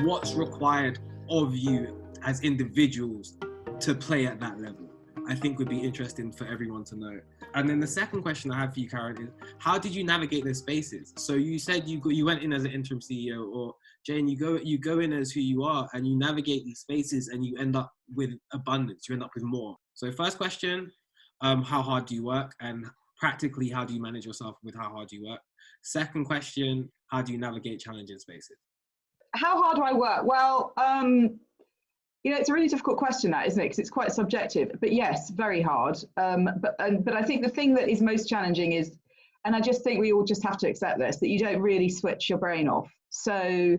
what's required of you as individuals to play at that level? I think would be interesting for everyone to know. And then the second question I have for you, Karen, is how did you navigate those spaces? So you said you went in as an interim CEO, or Jane, you go in as who you are and you navigate these spaces and you end up with abundance, you end up with more. So first question, how hard do you work? And practically, how do you manage yourself with how hard you work? Second question, how do you navigate challenging spaces? How hard do I work? Well, it's a really difficult question, that, isn't it? Because it's quite subjective. But yes, very hard. But I think the thing that is most challenging is, and I just think we all just have to accept this, that you don't really switch your brain off. So,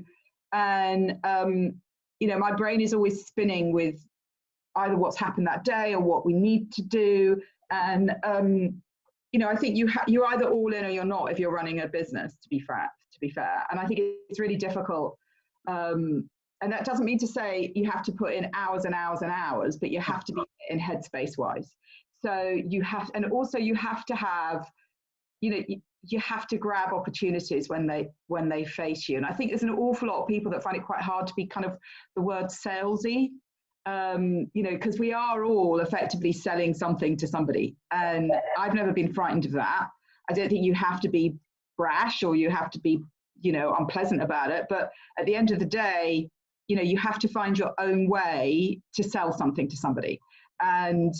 and my brain is always spinning with either what's happened that day or what we need to do. And I think you're either all in or you're not if you're running a business. To be fair, and I think it's really difficult. And that doesn't mean to say you have to put in hours and hours and hours, but you have to be in headspace wise. So you have to have, you have to grab opportunities when they face you. And I think there's an awful lot of people that find it quite hard to be kind of the word salesy, because we are all effectively selling something to somebody. And I've never been frightened of that. I don't think you have to be brash or you have to be, unpleasant about it. But at the end of the day, you have to find your own way to sell something to somebody. And,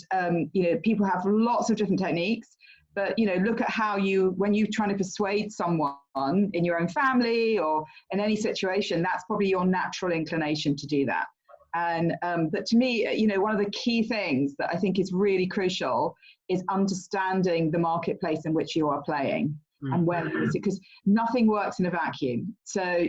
people have lots of different techniques, but, look at how when you're trying to persuade someone in your own family or in any situation, that's probably your natural inclination to do that. And, but to me, one of the key things that I think is really crucial is understanding the marketplace in which you are playing and where it is, because nothing works in a vacuum. So,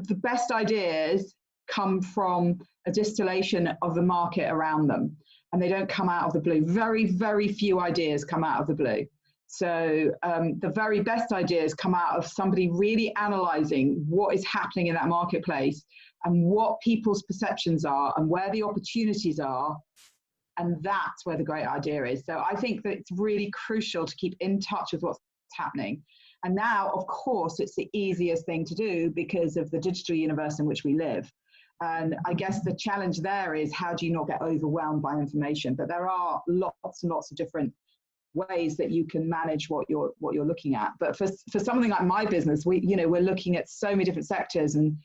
the best ideas come from a distillation of the market around them, and they don't come out of the blue. Very, very few ideas come out of the blue. So the very best ideas come out of somebody really analyzing what is happening in that marketplace and what people's perceptions are and where the opportunities are. And that's where the great idea is. So I think that it's really crucial to keep in touch with what's happening. And now, of course, it's the easiest thing to do because of the digital universe in which we live. And I guess the challenge there is, how do you not get overwhelmed by information? But there are lots and lots of different ways that you can manage what you're looking at. But for something like my business, we're looking at so many different sectors and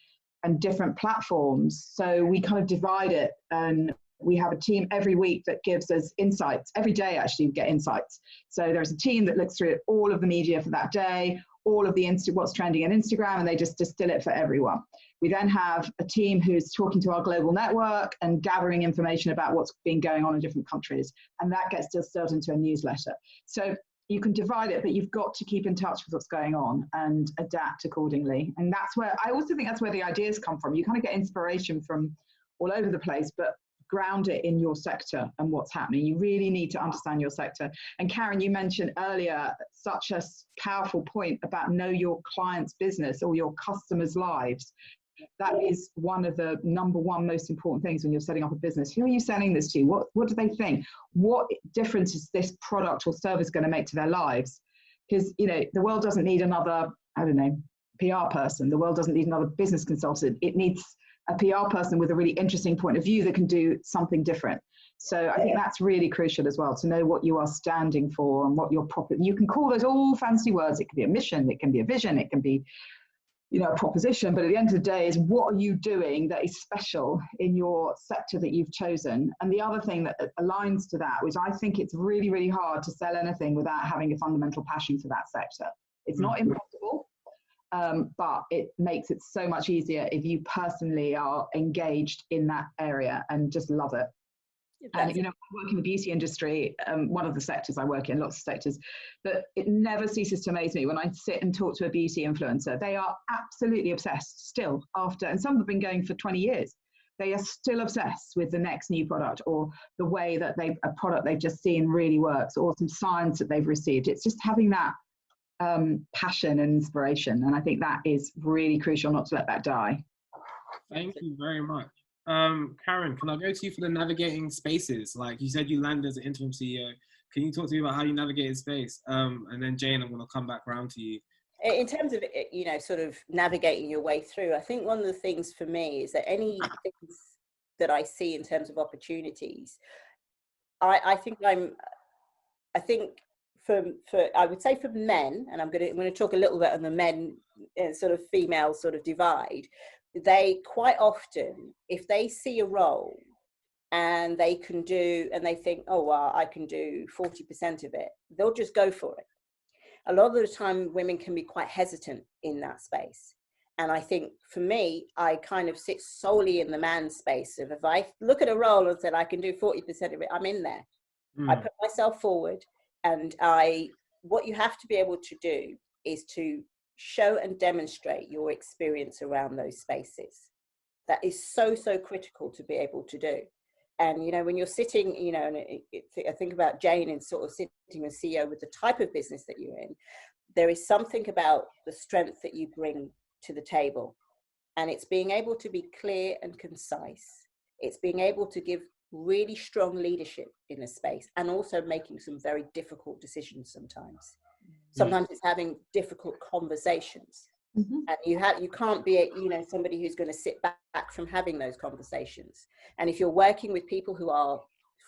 different platforms. So we kind of divide it, and we have a team every week that gives us insights. Every day, actually, we get insights. So there's a team that looks through all of the media for that day, all of the what's trending on Instagram, and they just distill it for everyone. We then have a team who's talking to our global network and gathering information about what's been going on in different countries, and that gets distilled into a newsletter. So you can divide it, but you've got to keep in touch with what's going on and adapt accordingly. And that's where I also think that's where the ideas come from. You kind of get inspiration from all over the place, but ground it in your sector and what's happening. You really need to understand your sector. And Karen, you mentioned earlier such a powerful point about know your client's business or your customers' lives. That is one of the number one most important things when you're setting up a business. Who are you selling this to? What do they think? What difference is this product or service going to make to their lives? Because, the world doesn't need another, PR person. The world doesn't need another business consultant. It needs a PR person with a really interesting point of view that can do something different. So I think that's really crucial as well, to know what you are standing for and what your you can call those all fancy words. It can be a mission, it can be a vision, it can be, a proposition, but at the end of the day is, what are you doing that is special in your sector that you've chosen? And the other thing that aligns to that, which I think it's really, really hard to sell anything without having a fundamental passion for that sector. It's not impossible. But it makes it so much easier if you personally are engaged in that area and just love it. And, I work in the beauty industry, one of the sectors I work in, lots of sectors, but it never ceases to amaze me when I sit and talk to a beauty influencer. They are absolutely obsessed still after, and some have been going for 20 years. They are still obsessed with the next new product, or the way that a product they've just seen really works, or some science that they've received. It's just having that passion and inspiration, and I think that is really crucial not to let that die. Thank you very much. Karen, can I go to you for the navigating spaces? Like you said, you landed as an interim CEO. Can you talk to me about how you navigated space? And then Jane, I'm going to come back around to you. in terms of, you know, sort of navigating your way through, I think one of the things for me is that any things that I see in terms of opportunities, I think for I would say for men, and I'm going to talk a little bit on the men sort of female sort of divide. They quite often, if they see a role and they think, oh well, I can do 40% of it, they'll just go for it. A lot of the time women can be quite hesitant in that space. And I think for me, I kind of sit solely in the man space of, if I look at a role and said I can do 40% of it, I'm in there. I put myself forward, and what you have to be able to do is to show and demonstrate your experience around those spaces. That is so, so critical to be able to do. And, you know, when you're sitting, you know, and I think about Jane and sort of sitting as CEO with the type of business that you're in, there is something about the strength that you bring to the table. And it's being able to be clear and concise. It's being able to give really strong leadership in a space, and also making some very difficult decisions sometimes. Sometimes it's having difficult conversations. And you can't be, you know, somebody who's going to sit back from having those conversations. And if you're working with people who are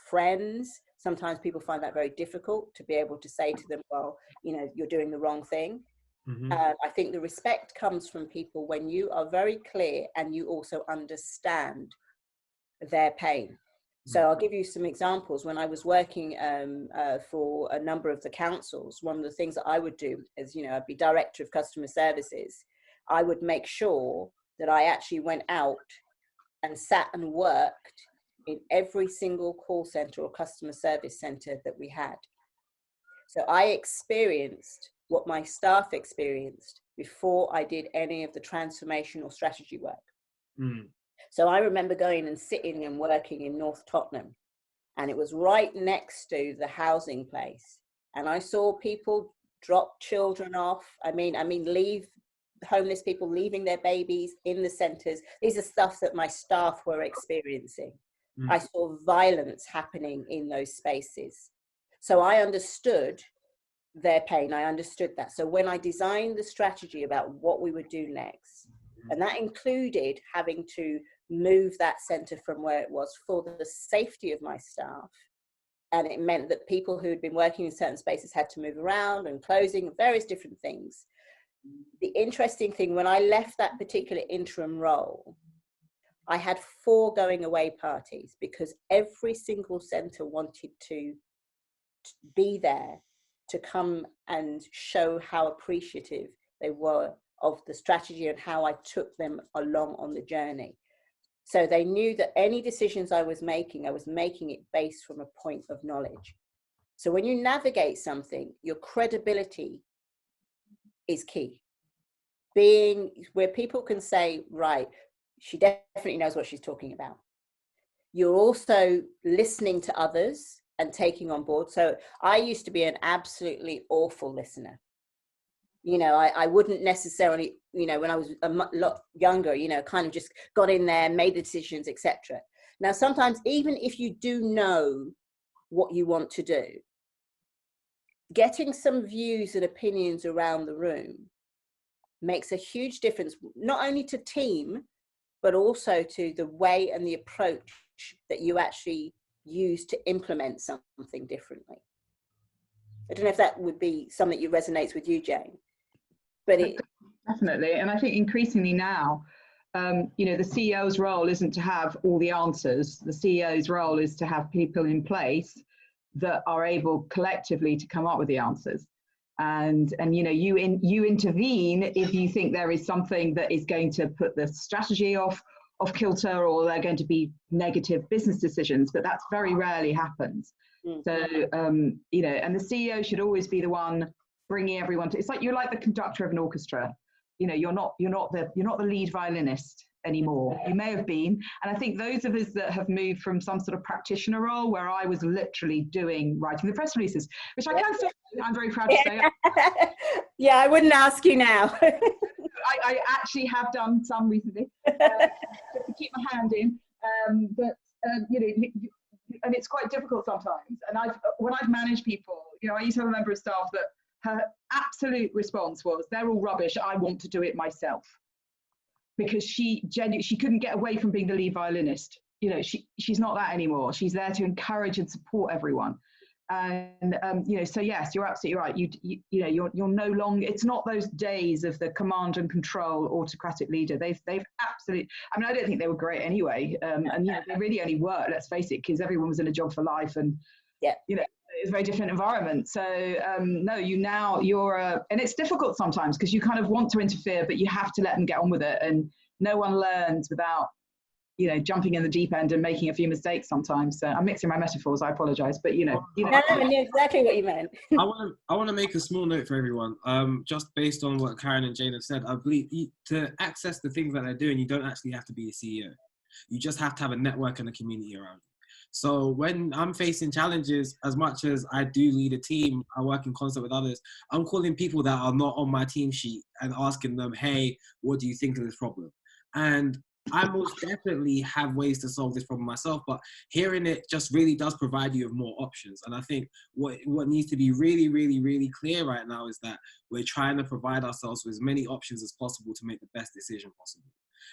friends, sometimes people find that very difficult to be able to say to them, well, you know, you're doing the wrong thing. I think the respect comes from people when you are very clear and you also understand their pain. So I'll give you some examples. When I was working for a number of the councils, one of the things that I would do is, you know, I'd be director of customer services. I would make sure that I actually went out and sat and worked in every single call center or customer service center that we had. So I experienced what my staff experienced before I did any of the transformational strategy work. So I remember going and sitting and working in North Tottenham, and it was right next to the housing place. And I saw people drop children off. I mean, leave homeless people, leaving their babies in the centers. These are stuff that my staff were experiencing. I saw violence happening in those spaces. So I understood their pain. I understood that. So when I designed the strategy about what we would do next, and that included having to move that center from where it was for the safety of my staff. And it meant that people who had been working in certain spaces had to move around and closing, various different things. The interesting thing, when I left that particular interim role, I had 4 going away parties, because every single center wanted to be there to come and show how appreciative they were of the strategy and how I took them along on the journey. So they knew that any decisions I was making it based from a point of knowledge. So when you navigate something, your credibility is key. Being where people can say, right, she definitely knows what she's talking about. You're also listening to others and taking on board. So I used to be an absolutely awful listener. You know, I wouldn't necessarily, you know, when I was a lot younger, you know, kind of just got in there, made the decisions, etc. Now, sometimes even if you do know what you want to do, getting some views and opinions around the room makes a huge difference, not only to team, but also to the way and the approach that you actually use to implement something differently. I don't know if that would be something that resonates with you, Jane. But definitely, and I think increasingly now, you know, the CEO's role isn't to have all the answers. The CEO's role is to have people in place that are able collectively to come up with the answers. And you know, you intervene if you think there is something that is going to put the strategy off kilter, or they're going to be negative business decisions. But that's very rarely happens. So you know, and the CEO should always be the one bringing everyone to. It's like you're like the conductor of an orchestra. You know, you're not the lead violinist anymore. You may have been, and I think those of us that have moved from some sort of practitioner role, where I was literally writing the press releases, which I can still do, I'm very proud to say. Yeah, I wouldn't ask you now. I actually have done some recently, just to keep my hand in. But you know, and it's quite difficult sometimes. And when I've managed people, you know, I used to have a member of staff that her absolute response was, they're all rubbish, I want to do it myself. Because she couldn't get away from being the lead violinist. You know, she's not that anymore. She's there to encourage and support everyone. And you know, so yes, you're absolutely right. You know, you're no longer. It's not those days of the command and control autocratic leader. They've absolutely. I mean, I don't think they were great anyway. And you know, they really only worked. Let's face it, because everyone was in a job for life, and you know, it's a very different environment. So no, you're and it's difficult sometimes because you kind of want to interfere, but you have to let them get on with it. And no one learns without, you know, jumping in the deep end and making a few mistakes sometimes. So I'm mixing my metaphors, I apologize, but you know. No, I knew exactly what you meant. I want to make a small note for everyone. Just based on what Karen and Jane have said, I believe to access the things that they're doing, you don't actually have to be a CEO. You just have to have a network and a community around you. So when I'm facing challenges, as much as I do lead a team, I work in concert with others, I'm calling people that are not on my team sheet and asking them, hey, what do you think of this problem? And I most definitely have ways to solve this problem myself, but hearing it just really does provide you with more options. And I think what needs to be really, really, really clear right now is that we're trying to provide ourselves with as many options as possible to make the best decision possible.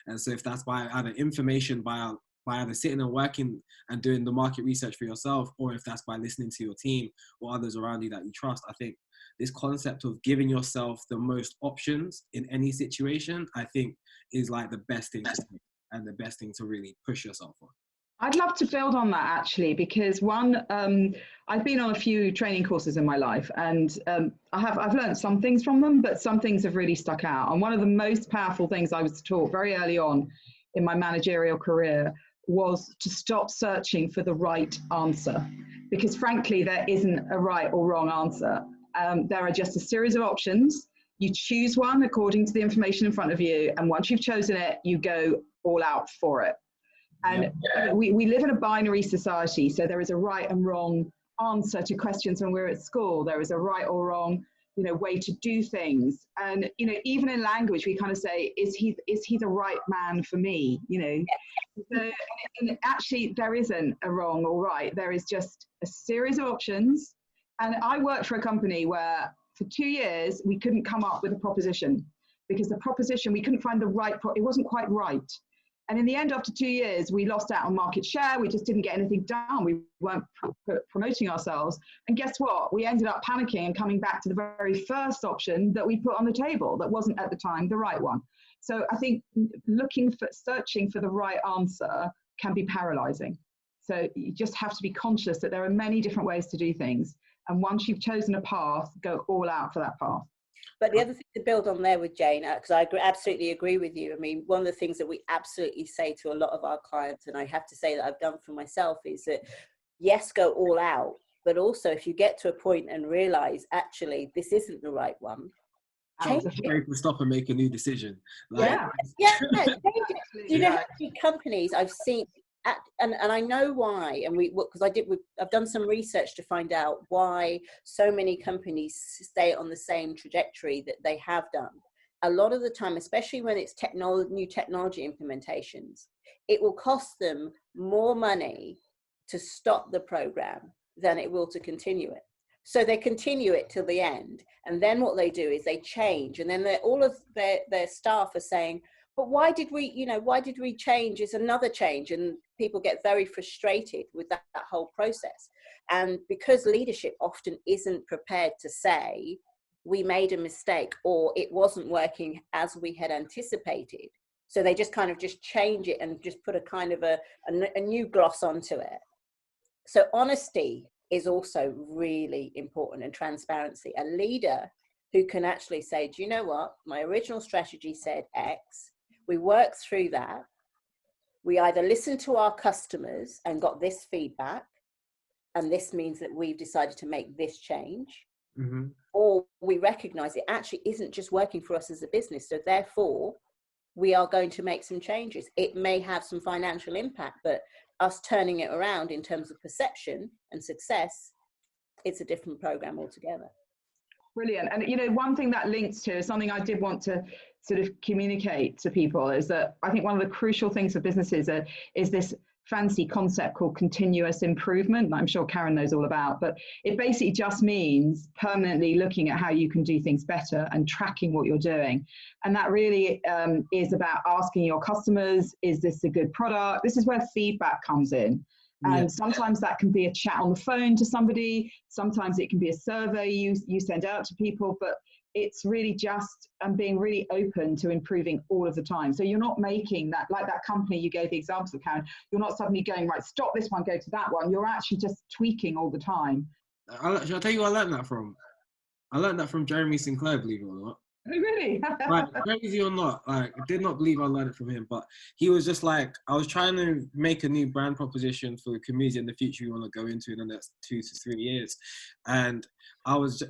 And so if that's by either information, by either sitting and working and doing the market research for yourself, or if that's by listening to your team or others around you that you trust, I think this concept of giving yourself the most options in any situation, I think is like the best thing to do and the best thing to really push yourself on. I'd love to build on that actually, because I've been on a few training courses in my life, and I've learned some things from them, but some things have really stuck out. And one of the most powerful things I was taught very early on in my managerial career was to stop searching for the right answer, because frankly, there isn't a right or wrong answer. There are just a series of options. You choose one according to the information in front of you, and once you've chosen it, you go all out for it. And we live in a binary society, so there is a right and wrong answer to questions when we're at school. There is a right or wrong, you know, way to do things. And, you know, even in language, we kind of say, is he the right man for me? You know, so, and actually there isn't a wrong or right. There is just a series of options. And I worked for a company where for 2 years, we couldn't come up with a proposition, because the proposition, we couldn't find the right, it wasn't quite right. And in the end, after 2 years, we lost out on market share. We just didn't get anything done. We weren't promoting ourselves. And guess what? We ended up panicking and coming back to the very first option that we put on the table that wasn't at the time the right one. So I think searching for the right answer can be paralyzing. So you just have to be conscious that there are many different ways to do things. And once you've chosen a path, go all out for that path. But the other thing to build on there with Jane, because I absolutely agree with you. I mean, one of the things that we absolutely say to a lot of our clients, and I have to say that I've done for myself, is that yes, go all out, but also if you get to a point and realize actually this isn't the right one, change it. To stop and make a new decision. Change it. You know, how many companies I've seen. And I know why, and because I've done some research to find out why so many companies stay on the same trajectory that they have done. A lot of the time, especially when it's new technology implementations, it will cost them more money to stop the program than it will to continue it. So they continue it till the end, and then what they do is they change, and then all of their staff are saying, but why did we change? It's another change. And people get very frustrated with that whole process. And because leadership often isn't prepared to say, we made a mistake, or it wasn't working as we had anticipated. So they just kind of just change it and just put a kind of a new gloss onto it. So honesty is also really important, and transparency. A leader who can actually say, do you know what? My original strategy said X. We worked through that. We either listened to our customers and got this feedback, and this means that we've decided to make this change, or we recognize it actually isn't just working for us as a business. So therefore, we are going to make some changes. It may have some financial impact, but us turning it around in terms of perception and success, it's a different program altogether. Brilliant. And, you know, one thing that links to something I did want to sort of communicate to people is that I think one of the crucial things for businesses is this fancy concept called continuous improvement that I'm sure Karen knows all about, but it basically just means permanently looking at how you can do things better and tracking what you're doing. And that really is about asking your customers, is this a good product? This is where feedback comes in. And sometimes that can be a chat on the phone to somebody. Sometimes it can be a survey you send out to people, but it's really just being really open to improving all of the time. So you're not making that, like that company you gave the examples of, Karen, you're not suddenly going, right, stop this one, go to that one. You're actually just tweaking all the time. Shall I tell you where I learned that from? I learned that from Jeremy Sinclair, believe it or not. Oh, really? Like, crazy or not, like, I did not believe I learned it from him, but he was just like, I was trying to make a new brand proposition for the community in the future we want to go into in the next 2 to 3 years. And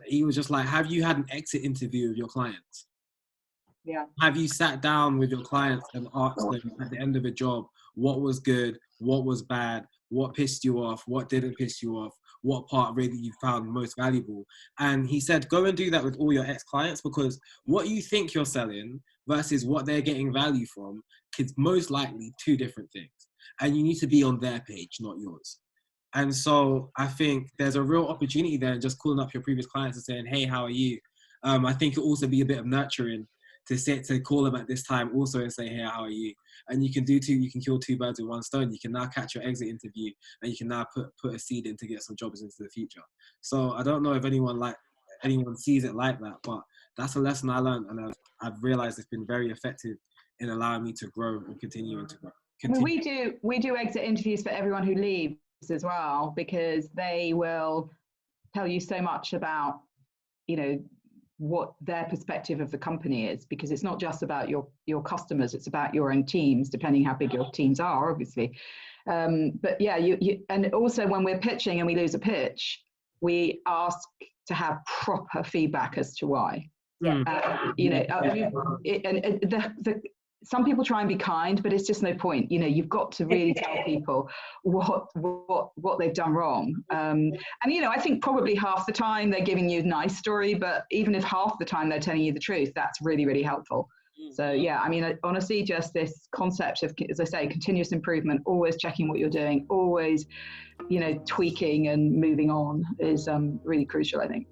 he was just like, have you had an exit interview with your clients? Yeah. Have you sat down with your clients and asked them at the end of a job, what was good, what was bad, what pissed you off, what didn't piss you off, what part really you found most valuable? And he said, go and do that with all your ex-clients, because what you think you're selling versus what they're getting value from is most likely 2 different things. And you need to be on their page, not yours. And so I think there's a real opportunity there in just calling up your previous clients and saying, hey, how are you? I think it'll also be a bit of nurturing to call them at this time also and say, hey, how are you? And you can kill 2 birds with 1 stone. You can now catch your exit interview, and you can now put a seed in to get some jobs into the future. So I don't know if anyone sees it like that, but that's a lesson I learned, and I've realized it's been very effective in allowing me to grow and continuing to grow. We do exit interviews for everyone who leaves as well, because they will tell you so much about, what their perspective of the company is, because it's not just about your customers, it's about your own teams, depending how big your teams are, obviously. But yeah, and also when we're pitching and we lose a pitch, we ask to have proper feedback as to why. Some people try and be kind, but it's just no point. You've got to really tell people what they've done wrong. And I think probably half the time they're giving you a nice story, but even if half the time they're telling you the truth, that's really, really helpful. So yeah, I mean, honestly, just this concept of, as I say, continuous improvement, always checking what you're doing, always, tweaking and moving on is really crucial, I think.